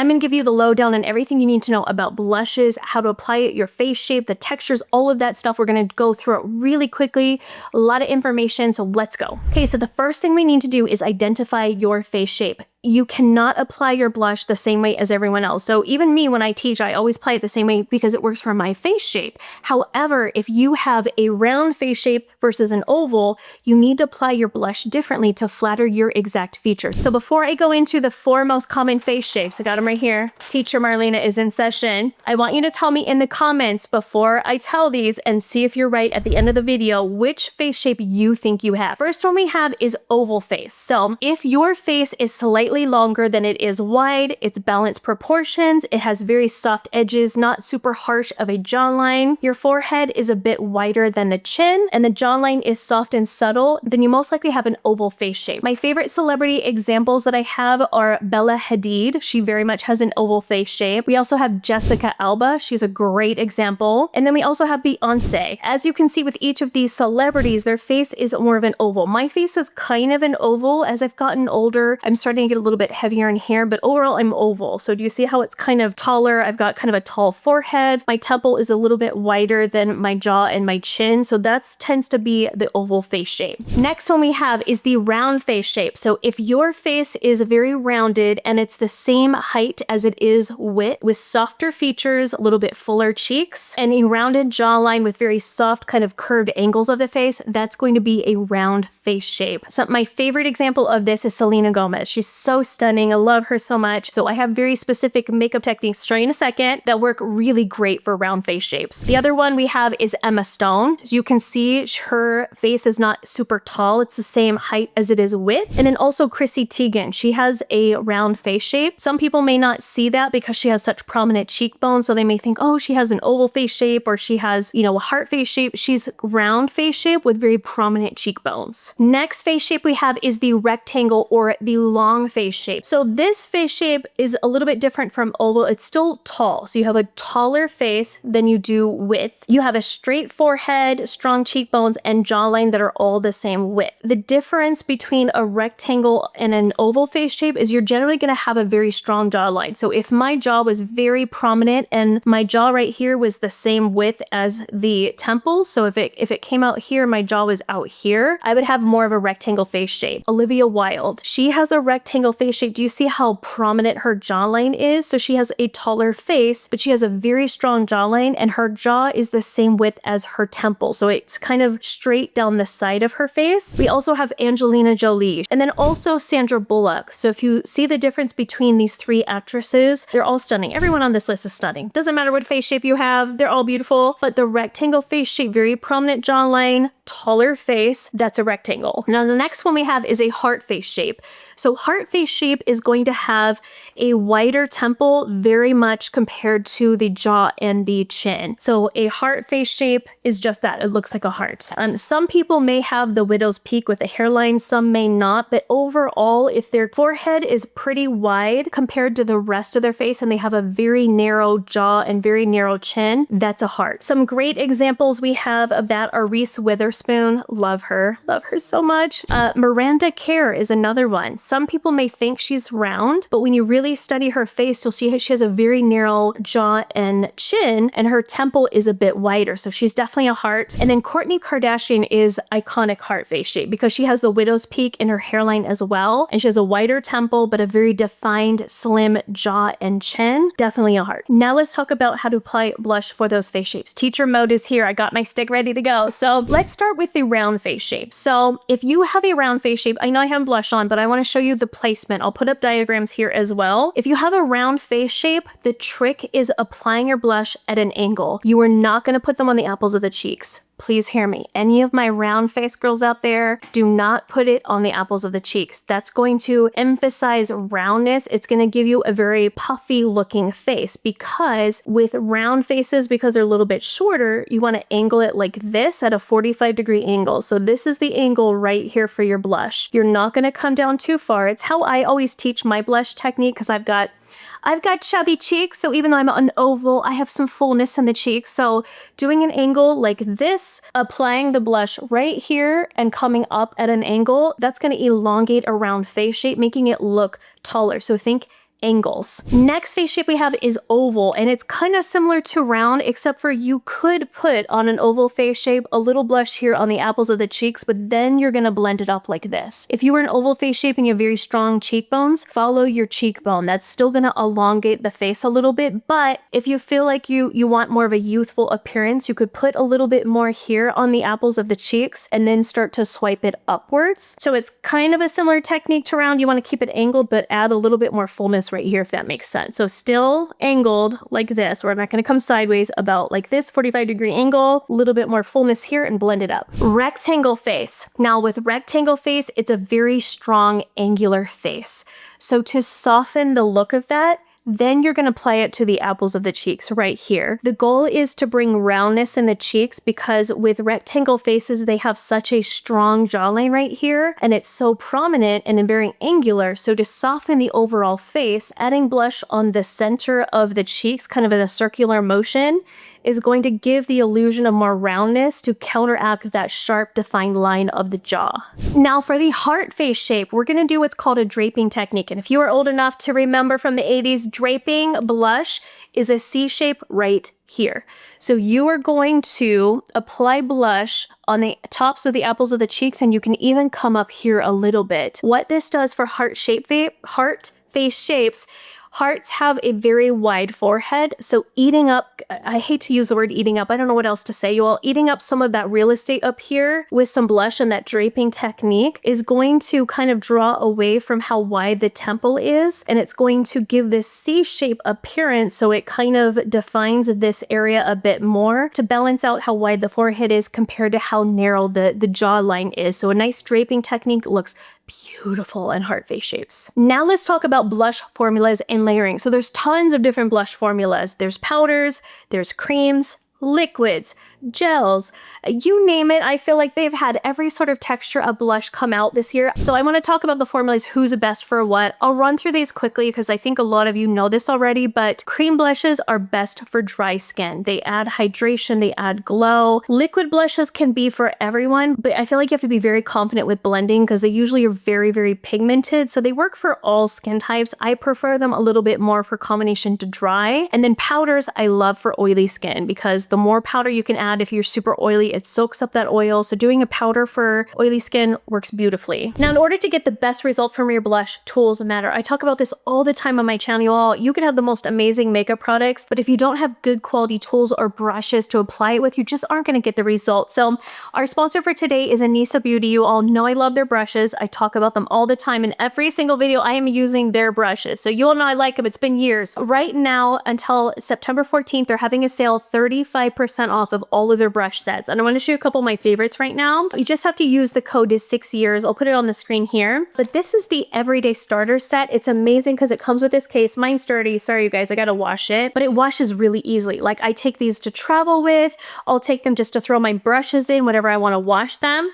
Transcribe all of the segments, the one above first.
I'm gonna give you the lowdown on everything you need to know about blushes, how to apply it, your face shape, the textures, all of that stuff. We're gonna go through it really quickly. A lot of information, so let's go. Okay, so the first thing we need to do is identify your face shape. You cannot apply your blush the same way as everyone else. So even me, when I teach, I always apply it the same way because it works for my face shape. However, if you have a round face shape versus an oval, you need to apply your blush differently to flatter your exact features. So before I go into the 4 most common face shapes, I got them right here. Teacher Marlena is in session. I want you to tell me in the comments before I tell these and see if you're right at the end of the video, which face shape you think you have. First one we have is oval face. So if your face is slightly longer than it is wide, it's balanced proportions, it has very soft edges, not super harsh of a jawline, your forehead is a bit wider than the chin, and the jawline is soft and subtle, then you most likely have an oval face shape. My favorite celebrity examples that I have are Bella Hadid. She very much has an oval face shape. We also have Jessica Alba. She's a great example. And then we also have Beyonce. As you can see with each of these celebrities, their face is more of an oval. My face is kind of an oval. As I've gotten older, I'm starting to get a little bit heavier in hair, but overall I'm oval. So do you see how it's kind of taller? I've got kind of a tall forehead. My temple is a little bit wider than my jaw and my chin. So that tends to be the oval face shape. Next one we have is the round face shape. So if your face is very rounded and it's the same height as it is width, with softer features, a little bit fuller cheeks, and a rounded jawline with very soft kind of curved angles of the face, that's going to be a round face shape. So my favorite example of this is Selena Gomez. She's so stunning. I love her so much. So I have very specific makeup techniques, show you in a second, that work really great for round face shapes. The other one we have is Emma Stone. As you can see, her face is not super tall. It's the same height as it is width. And then also Chrissy Teigen. She has a round face shape. Some people may not see that because she has such prominent cheekbones. So they may think, oh, she has an oval face shape, or she has, you know, a heart face shape. She's round face shape with very prominent cheekbones. Next face shape we have is the rectangle or the long face shape. So this face shape is a little bit different from oval. It's still tall. So you have a taller face than you do width. You have a straight forehead, strong cheekbones, and jawline that are all the same width. The difference between a rectangle and an oval face shape is you're generally going to have a very strong jawline. So if my jaw was very prominent and my jaw right here was the same width as the temples, so if it came out here, my jaw was out here, I would have more of a rectangle face shape. Olivia Wilde, she has a rectangle face shape. Do you see how prominent her jawline is? So she has a taller face, but she has a very strong jawline, and her jaw is the same width as her temple. So it's kind of straight down the side of her face. We also have Angelina Jolie, and then also Sandra Bullock. So if you see the difference between these 3 actresses, they're all stunning. Everyone on this list is stunning. Doesn't matter what face shape you have, they're all beautiful. But the rectangle face shape, very prominent jawline, taller face, that's a rectangle. Now the next one we have is a heart face shape. So heart face shape is going to have a wider temple very much compared to the jaw and the chin. So a heart face shape is just that. It looks like a heart. Some people may have the widow's peak with a hairline, some may not, but overall, if their forehead is pretty wide compared to the rest of their face and they have a very narrow jaw and very narrow chin, that's a heart. Some great examples we have of that are Reese Witherspoon. Love her so much. Miranda Kerr is another one. Some people may think she's round, but when you really study her face, you'll see she has a very narrow jaw and chin, and her temple is a bit wider. So she's definitely a heart. And then Kourtney Kardashian is iconic heart face shape because she has the widow's peak in her hairline as well. And she has a wider temple, but a very defined, slim jaw and chin. Definitely a heart. Now let's talk about how to apply blush for those face shapes. Teacher mode is here. I got my stick ready to go. So let's start with the round face shape. So if you have a round face shape, I know I have blush on, but I want to show you the placement. I'll put up diagrams here as well. If you have a round face shape, the trick is applying your blush at an angle. You are not going to put them on the apples of the cheeks. Please hear me. Any of my round face girls out there, do not put it on the apples of the cheeks. That's going to emphasize roundness. It's going to give you a very puffy looking face, because with round faces, because they're a little bit shorter, you want to angle it like this at a 45-degree angle. So this is the angle right here for your blush. You're not going to come down too far. It's how I always teach my blush technique, because I've got chubby cheeks, so even though I'm an oval, I have some fullness in the cheeks. So doing an angle like this, applying the blush right here and coming up at an angle, that's going to elongate a round face shape, making it look taller. So think angles. Next face shape we have is oval, and it's kind of similar to round, except for you could put on an oval face shape a little blush here on the apples of the cheeks, but then you're gonna blend it up like this. If you were an oval face shape and you have very strong cheekbones, follow your cheekbone. That's still gonna elongate the face a little bit, but if you feel like you want more of a youthful appearance, you could put a little bit more here on the apples of the cheeks and then start to swipe it upwards. So it's kind of a similar technique to round. You wanna keep it angled, but add a little bit more fullness right here, if that makes sense. So still angled like this. We're not going to come sideways, about like this 45-degree angle, a little bit more fullness here, and blend it up. Rectangle face. Now with rectangle face, it's a very strong angular face. So to soften the look of that, then you're going to apply it to the apples of the cheeks right here. The goal is to bring roundness in the cheeks, because with rectangle faces, they have such a strong jawline right here, and it's so prominent and very angular. So to soften the overall face, adding blush on the center of the cheeks, kind of in a circular motion, is going to give the illusion of more roundness to counteract that sharp defined line of the jaw. Now for the heart face shape, we're gonna do what's called a draping technique. And if you are old enough to remember from the 80s, draping blush is a C shape right here. So you are going to apply blush on the tops of the apples of the cheeks, and you can even come up here a little bit. What this does for heart face shapes, hearts have a very wide forehead, so eating up, I hate to use the word eating up, I don't know what else to say, you all, eating up some of that real estate up here with some blush and that draping technique is going to kind of draw away from how wide the temple is, and it's going to give this C-shape appearance, so it kind of defines this area a bit more to balance out how wide the forehead is compared to how narrow the jawline is. So a nice draping technique looks beautiful in heart face shapes. Now let's talk about blush formulas and layering. So there's tons of different blush formulas. There's powders, there's creams, liquids, gels, you name it. I feel like they've had every sort of texture of blush come out this year. So I want to talk about the formulas, who's the best for what. I'll run through these quickly because I think a lot of you know this already, but cream blushes are best for dry skin. They add hydration, they add glow. Liquid blushes can be for everyone, but I feel like you have to be very confident with blending because they usually are very, very pigmented. So they work for all skin types. I prefer them a little bit more for combination to dry. And then powders I love for oily skin, because the more powder you can add if you're super oily, it soaks up that oil. So doing a powder for oily skin works beautifully. Now, in order to get the best result from your blush, tools matter. I talk about this all the time on my channel, y'all. You can have the most amazing makeup products, but if you don't have good quality tools or brushes to apply it with, you just aren't going to get the result. So our sponsor for today is Anissa Beauty. You all know I love their brushes. I talk about them all the time. In every single video, I am using their brushes. So you all know I like them. It's been years. Right now, until September 14th, they're having a sale 35% off of all of their brush sets. And I want to show you a couple of my favorites right now. You just have to use the code is 6 years. I'll put it on the screen here. But this is the everyday starter set. It's amazing because it comes with this case. Mine's dirty. Sorry, you guys, I got to wash it. But it washes really easily. Like, I take these to travel with. I'll take them just to throw my brushes in whenever I want to wash them.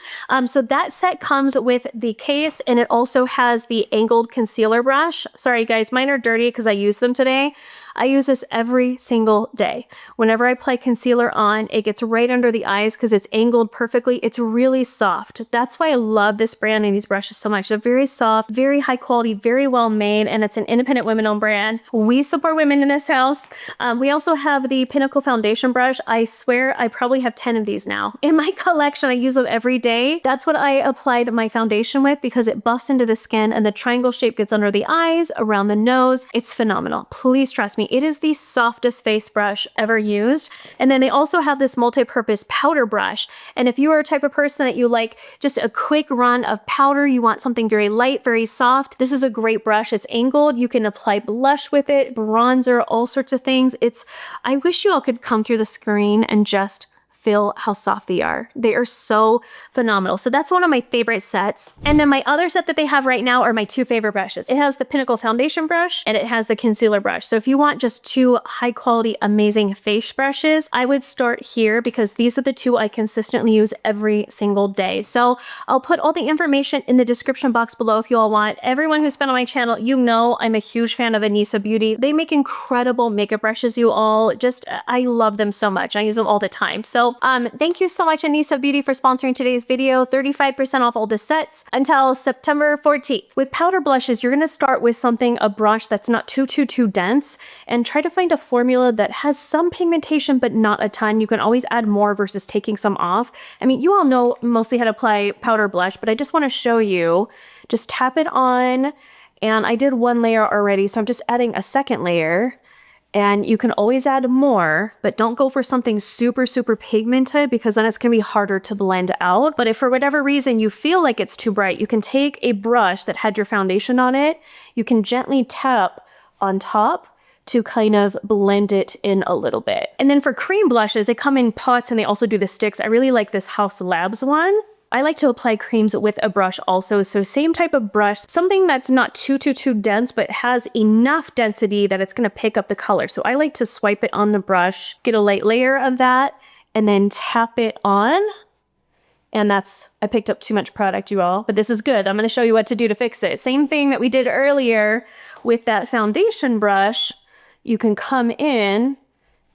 So that set comes with the case, and it also has the angled concealer brush. Sorry, guys, mine are dirty because I used them today. I use this every single day. Whenever I apply concealer on, it gets right under the eyes because it's angled perfectly. It's really soft. That's why I love this brand and these brushes so much. They're very soft, very high quality, very well made, and it's an independent women-owned brand. We support women in this house. We also have the Pinnacle Foundation brush. I swear I probably have 10 of these now in my collection. I use them every day. That's what I applied my foundation with because it buffs into the skin and the triangle shape gets under the eyes, around the nose. It's phenomenal. Please trust me. It is the softest face brush ever used. And then they also have this multi-purpose powder brush. And if you are a type of person that you like just a quick run of powder, you want something very light, very soft, this is a great brush. It's angled. You can apply blush with it, bronzer, all sorts of things. I wish you all could come through the screen and just feel how soft they are. They are so phenomenal. So that's one of my favorite sets. And then my other set that they have right now are my two favorite brushes. It has the Pinnacle Foundation brush and it has the concealer brush. So if you want just two high quality, amazing face brushes, I would start here because these are the two I consistently use every single day. So I'll put all the information in the description box below if you all want. Everyone who's been on my channel, you know I'm a huge fan of Anissa Beauty. They make incredible makeup brushes, you all. I love them so much. I use them all the time. So So thank you so much, Anissa Beauty, for sponsoring today's video. 35% off all the sets until September 14th. With powder blushes, you're gonna start with something, a brush that's not too dense, and try to find a formula that has some pigmentation, but not a ton. You can always add more versus taking some off. I mean, you all know mostly how to apply powder blush, but I just wanna show you. Just tap it on, and I did one layer already, so I'm just adding a second layer. And you can always add more, but don't go for something super pigmented, because then it's gonna be harder to blend out. But if for whatever reason you feel like it's too bright, you can take a brush that had your foundation on it. You can gently tap on top to kind of blend it in a little bit. And then for cream blushes, they come in pots and they also do the sticks. I really like this House Labs one. I like to apply creams with a brush also, so same type of brush, something that's not too dense, but has enough density that it's gonna pick up the color. So I like to swipe it on the brush, get a light layer of that, and then tap it on. And I picked up too much product, you all, but this is good. I'm gonna show you what to do to fix it. Same thing that we did earlier with that foundation brush. You can come in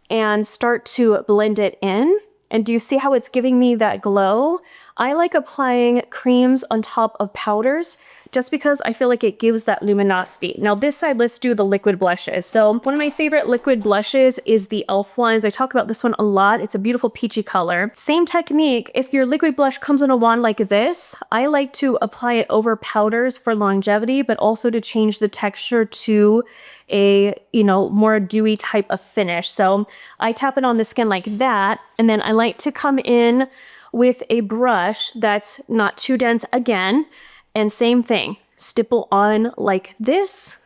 and start to blend it in. And do you see how it's giving me that glow? I like applying creams on top of powders just because I feel like it gives that luminosity. Now this side, let's do the liquid blushes. So one of my favorite liquid blushes is the e.l.f. ones. I talk about this one a lot. It's a beautiful peachy color. Same technique. If your liquid blush comes in a wand like this, I like to apply it over powders for longevity, but also to change the texture to a, more dewy type of finish. So I tap it on the skin like that, and then I like to come in with a brush that's not too dense again, and same thing, stipple on like this.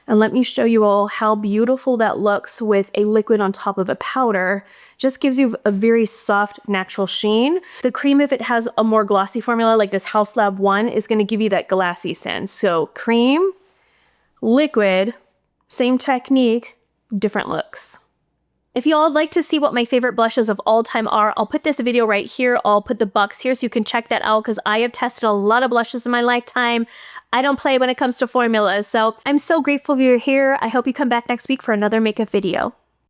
And let me show you all how beautiful that looks with a liquid on top of a powder. Just gives you a very soft, natural sheen. The cream, if it has a more glossy formula like this House Lab one, is gonna give you that glassy sense. So cream, liquid, same technique, different looks. If you all would like to see what my favorite blushes of all time are, I'll put this video right here. I'll put the box here so you can check that out, because I have tested a lot of blushes in my lifetime. I don't play when it comes to formulas, so I'm so grateful you're here. I hope you come back next week for another makeup video.